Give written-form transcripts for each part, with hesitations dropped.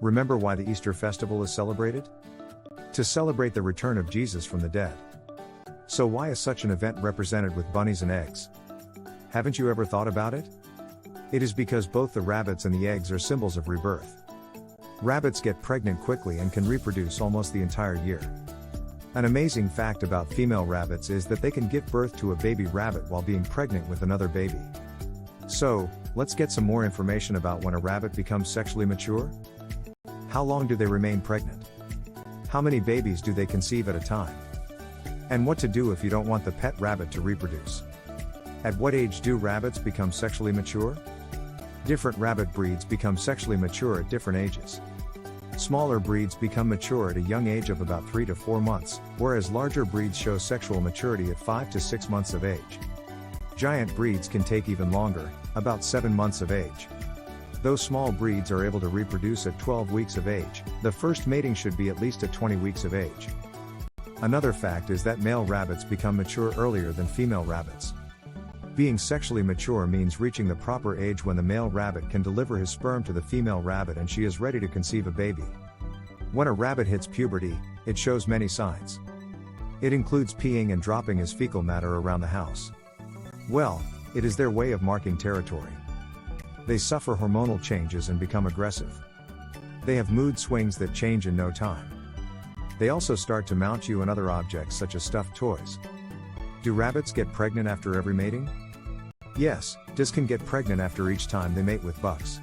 Remember why the Easter festival is celebrated? To celebrate the return of Jesus from the dead. So why is such an event represented with bunnies and eggs? Haven't you ever thought about it? It is because both the rabbits and the eggs are symbols of rebirth. Rabbits get pregnant quickly and can reproduce almost the entire year. An amazing fact about female rabbits is that they can give birth to a baby rabbit while being pregnant with another baby. So, let's get some more information about when a rabbit becomes sexually mature. How long do they remain pregnant? How many babies do they conceive at a time? And what to do if you don't want the pet rabbit to reproduce? At what age do rabbits become sexually mature? Different rabbit breeds become sexually mature at different ages. Smaller breeds become mature at a young age of about 3 to 4 months, whereas larger breeds show sexual maturity at 5 to 6 months of age. Giant breeds can take even longer, about 7 months of age. Though small breeds are able to reproduce at 12 weeks of age, the first mating should be at least at 20 weeks of age. Another fact is that male rabbits become mature earlier than female rabbits. Being sexually mature means reaching the proper age when the male rabbit can deliver his sperm to the female rabbit and she is ready to conceive a baby. When a rabbit hits puberty, it shows many signs. It includes peeing and dropping his fecal matter around the house. Well, it is their way of marking territory. They suffer hormonal changes and become aggressive. They have mood swings that change in no time. They also start to mount you and other objects such as stuffed toys. Do rabbits get pregnant after every mating? Yes, does can get pregnant after each time they mate with bucks.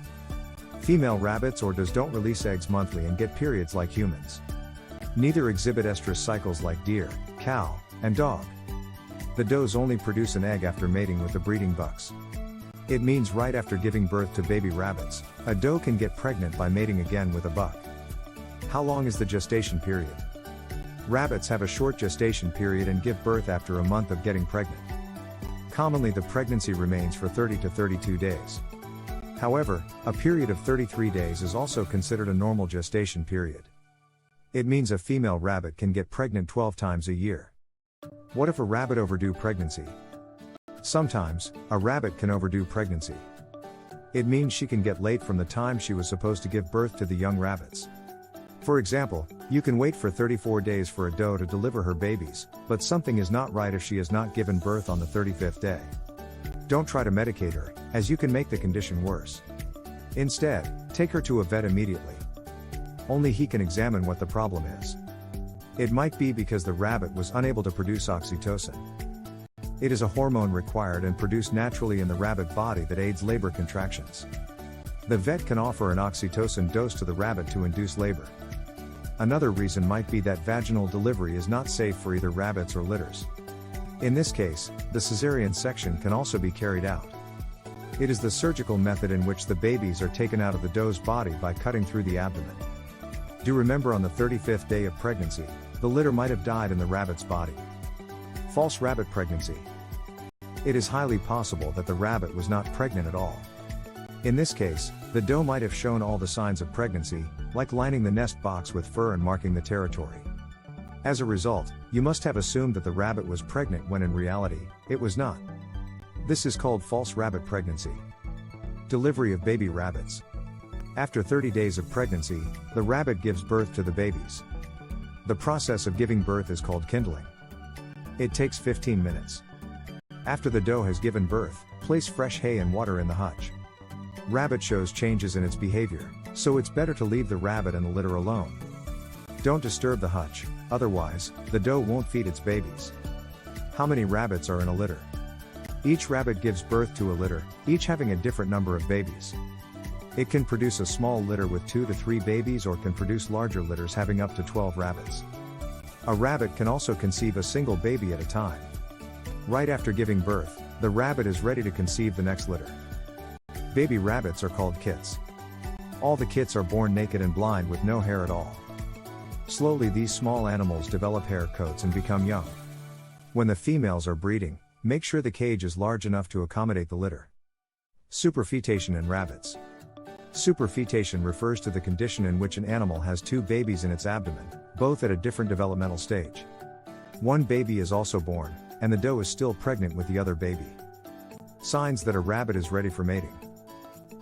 Female rabbits or does don't release eggs monthly and get periods like humans. Neither exhibit estrous cycles like deer, cow, and dog. The does only produce an egg after mating with the breeding bucks. It means right after giving birth to baby rabbits, a doe can get pregnant by mating again with a buck. How long is the gestation period? Rabbits have a short gestation period and give birth after a month of getting pregnant. Commonly the pregnancy remains for 30 to 32 days. However, a period of 33 days is also considered a normal gestation period. It means a female rabbit can get pregnant 12 times a year. What if a rabbit overdo pregnancy? Sometimes, a rabbit can overdo pregnancy. It means she can get late from the time she was supposed to give birth to the young rabbits. For example, you can wait for 34 days for a doe to deliver her babies, but something is not right if she has not given birth on the 35th day. Don't try to medicate her, as you can make the condition worse. Instead, take her to a vet immediately. Only he can examine what the problem is. It might be because the rabbit was unable to produce oxytocin. It is a hormone required and produced naturally in the rabbit body that aids labor contractions. The vet can offer an oxytocin dose to the rabbit to induce labor. Another reason might be that vaginal delivery is not safe for either rabbits or litters. In this case, the cesarean section can also be carried out. It is the surgical method in which the babies are taken out of the doe's body by cutting through the abdomen. Do remember on the 35th day of pregnancy, the litter might have died in the rabbit's body. False rabbit pregnancy. It is highly possible that the rabbit was not pregnant at all. In this case, the doe might have shown all the signs of pregnancy, like lining the nest box with fur and marking the territory. As a result, you must have assumed that the rabbit was pregnant when in reality, it was not. This is called false rabbit pregnancy. Delivery of baby rabbits. After 30 days of pregnancy, the rabbit gives birth to the babies. The process of giving birth is called kindling. It takes 15 minutes. After the doe has given birth, place fresh hay and water in the hutch. Rabbit shows changes in its behavior, so it's better to leave the rabbit and the litter alone. Don't disturb the hutch, otherwise, the doe won't feed its babies. How many rabbits are in a litter? Each rabbit gives birth to a litter, each having a different number of babies. It can produce a small litter with 2 to 3 babies or can produce larger litters having up to 12 rabbits. A rabbit can also conceive a single baby at a time. Right after giving birth, the rabbit is ready to conceive the next litter. Baby rabbits are called kits. All the kits are born naked and blind with no hair at all. Slowly these small animals develop hair coats and become young. When the females are breeding, make sure the cage is large enough to accommodate the litter. Superfetation in rabbits. Superfetation refers to the condition in which an animal has 2 babies in its abdomen, both at a different developmental stage. One baby is also born, and the doe is still pregnant with the other baby. Signs that a rabbit is ready for mating.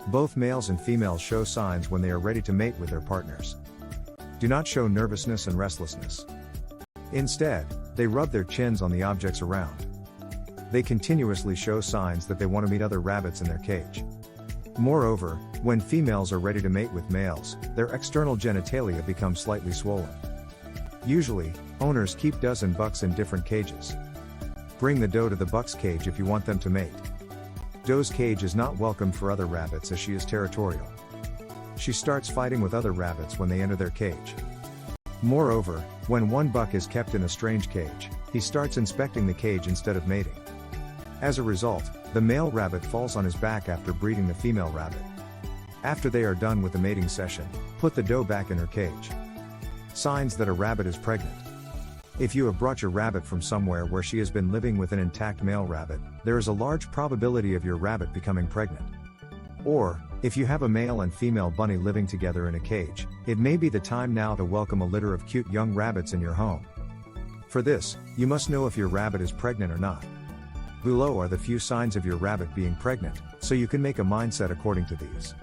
Both males and females show signs when they are ready to mate with their partners. Do not show nervousness and restlessness. Instead, they rub their chins on the objects around. They continuously show signs that they want to meet other rabbits in their cage. Moreover, when females are ready to mate with males, their external genitalia become slightly swollen. Usually, owners keep dozen bucks in different cages. Bring the doe to the buck's cage if you want them to mate. Doe's cage is not welcomed for other rabbits as she is territorial. She starts fighting with other rabbits when they enter their cage. Moreover, when one buck is kept in a strange cage, he starts inspecting the cage instead of mating. As a result, the male rabbit falls on his back after breeding the female rabbit. After they are done with the mating session, put the doe back in her cage. Signs that a rabbit is pregnant. If you have brought your rabbit from somewhere where she has been living with an intact male rabbit, there is a large probability of your rabbit becoming pregnant. Or, if you have a male and female bunny living together in a cage, it may be the time now to welcome a litter of cute young rabbits in your home. For this, you must know if your rabbit is pregnant or not. Below are the few signs of your rabbit being pregnant, so you can make a mindset according to these.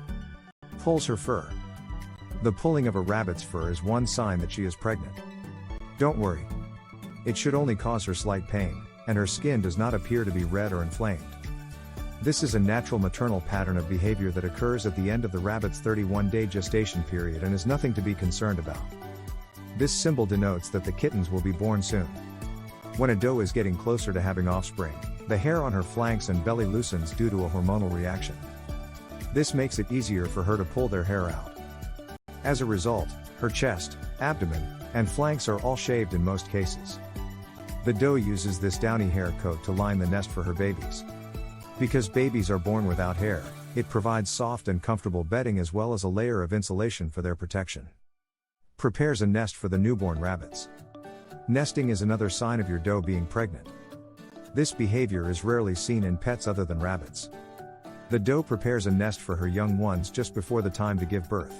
Pulls her fur. The pulling of a rabbit's fur is one sign that she is pregnant. Don't worry. It should only cause her slight pain, and her skin does not appear to be red or inflamed. This is a natural maternal pattern of behavior that occurs at the end of the rabbit's 31-day gestation period and is nothing to be concerned about. This symbol denotes that the kittens will be born soon. When a doe is getting closer to having offspring, the hair on her flanks and belly loosens due to a hormonal reaction. This makes it easier for her to pull their hair out. As a result, her chest, abdomen, and flanks are all shaved in most cases. The doe uses this downy hair coat to line the nest for her babies. Because babies are born without hair, it provides soft and comfortable bedding as well as a layer of insulation for their protection. Prepares a nest for the newborn rabbits. Nesting is another sign of your doe being pregnant. This behavior is rarely seen in pets other than rabbits. The doe prepares a nest for her young ones just before the time to give birth.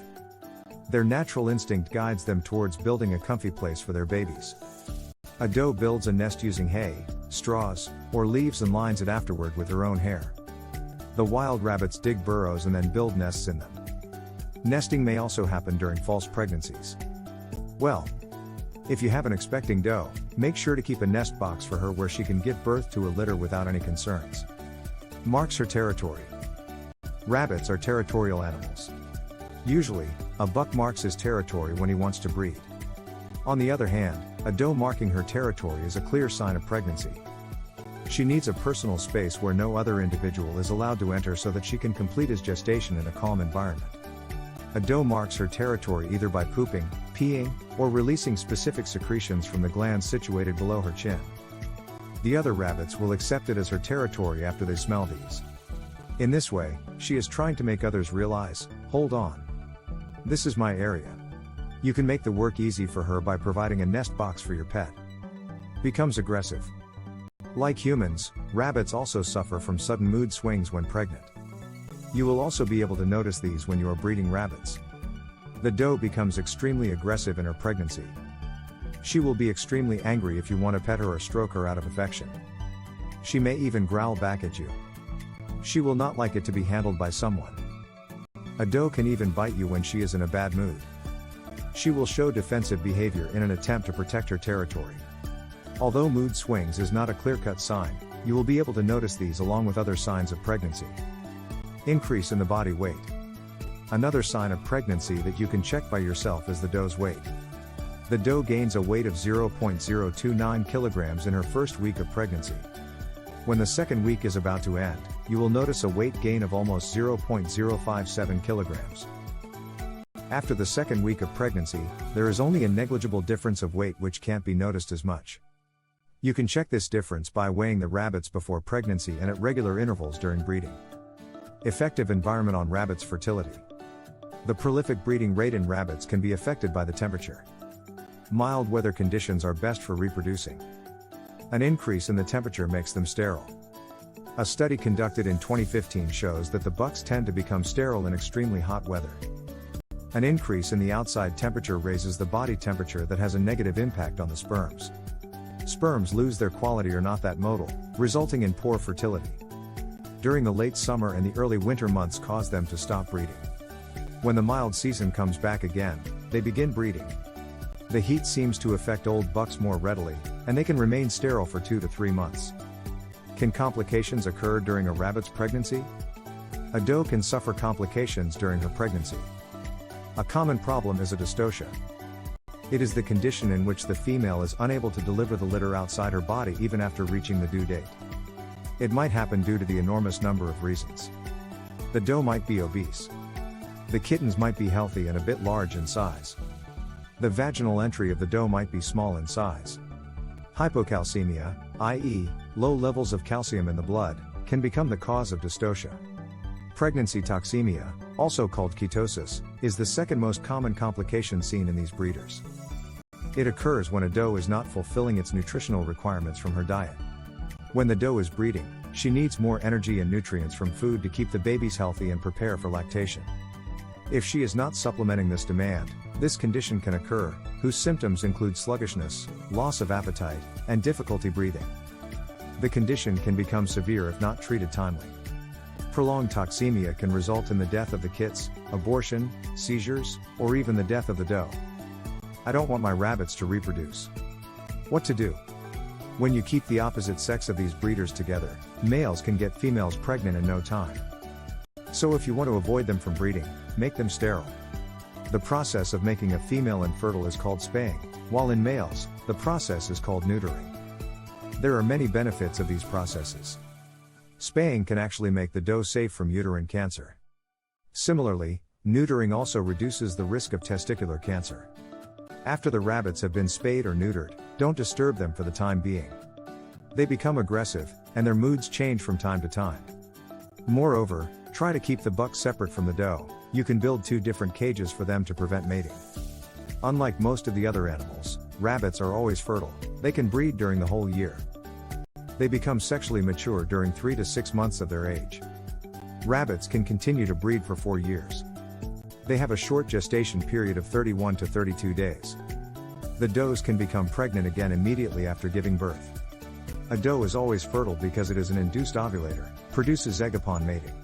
Their natural instinct guides them towards building a comfy place for their babies. A doe builds a nest using hay, straws, or leaves and lines it afterward with her own hair. The wild rabbits dig burrows and then build nests in them. Nesting may also happen during false pregnancies. Well, if you have an expecting doe, make sure to keep a nest box for her where she can give birth to a litter without any concerns. Marks her territory. Rabbits are territorial animals. Usually, a buck marks his territory when he wants to breed. On the other hand, a doe marking her territory is a clear sign of pregnancy. She needs a personal space where no other individual is allowed to enter so that she can complete his gestation in a calm environment. A doe marks her territory either by pooping, peeing, or releasing specific secretions from the glands situated below her chin. The other rabbits will accept it as her territory after they smell these. In this way, she is trying to make others realize, hold on. This is my area. You can make the work easy for her by providing a nest box for your pet. Becomes aggressive. Like humans, rabbits also suffer from sudden mood swings when pregnant. You will also be able to notice these when you are breeding rabbits. The doe becomes extremely aggressive in her pregnancy. She will be extremely angry if you want to pet her or stroke her out of affection. She may even growl back at you. She will not like it to be handled by someone. A doe can even bite you when she is in a bad mood. She will show defensive behavior in an attempt to protect her territory. Although mood swings is not a clear-cut sign, you will be able to notice these along with other signs of pregnancy. Increase in the body weight. Another sign of pregnancy that you can check by yourself is the doe's weight. The doe gains a weight of 0.029 kilograms in her first week of pregnancy. When the second week is about to end, you will notice a weight gain of almost 0.057 kilograms. After the second week of pregnancy, there is only a negligible difference of weight which can't be noticed as much. You can check this difference by weighing the rabbits before pregnancy and at regular intervals during breeding. Effective environment on rabbits' fertility. The prolific breeding rate in rabbits can be affected by the temperature. Mild weather conditions are best for reproducing. An increase in the temperature makes them sterile. A study conducted in 2015 shows that the bucks tend to become sterile in extremely hot weather. An increase in the outside temperature raises the body temperature that has a negative impact on the sperms. Sperms lose their quality or not that motile, resulting in poor fertility. during the late summer and the early winter months cause them to stop breeding. When the mild season comes back again, they begin breeding. The heat seems to affect old bucks more readily, and they can remain sterile for 2 to 3 months. Can complications occur during a rabbit's pregnancy? A doe can suffer complications during her pregnancy. A common problem is a dystocia. It is the condition in which the female is unable to deliver the litter outside her body even after reaching the due date. It might happen due to the enormous number of reasons. The doe might be obese. The kittens might be healthy and a bit large in size. The vaginal entry of the doe might be small in size. Hypocalcemia, i.e., low levels of calcium in the blood, can become the cause of dystocia. Pregnancy toxemia, also called ketosis, is the second most common complication seen in these breeders. It occurs when a doe is not fulfilling its nutritional requirements from her diet. When the doe is breeding, she needs more energy and nutrients from food to keep the babies healthy and prepare for lactation. If she is not supplementing this demand, this condition can occur, whose symptoms include sluggishness, loss of appetite, and difficulty breathing. The condition can become severe if not treated timely. Prolonged toxemia can result in the death of the kits, abortion, seizures, or even the death of the doe. I don't want my rabbits to reproduce. What to do? When you keep the opposite sex of these breeders together, males can get females pregnant in no time. So if you want to avoid them from breeding, make them sterile. The process of making a female infertile is called spaying, while in males, the process is called neutering. There are many benefits of these processes. Spaying can actually make the doe safe from uterine cancer. Similarly, neutering also reduces the risk of testicular cancer. After the rabbits have been spayed or neutered, don't disturb them for the time being. They become aggressive, and their moods change from time to time. Moreover, try to keep the buck separate from the doe. You can build 2 different cages for them to prevent mating. Unlike most of the other animals, rabbits are always fertile. They can breed during the whole year. They become sexually mature during 3 to 6 months of their age. Rabbits can continue to breed for 4 years. They have a short gestation period of 31 to 32 days. The does can become pregnant again immediately after giving birth. A doe is always fertile because it is an induced ovulator, produces egg upon mating.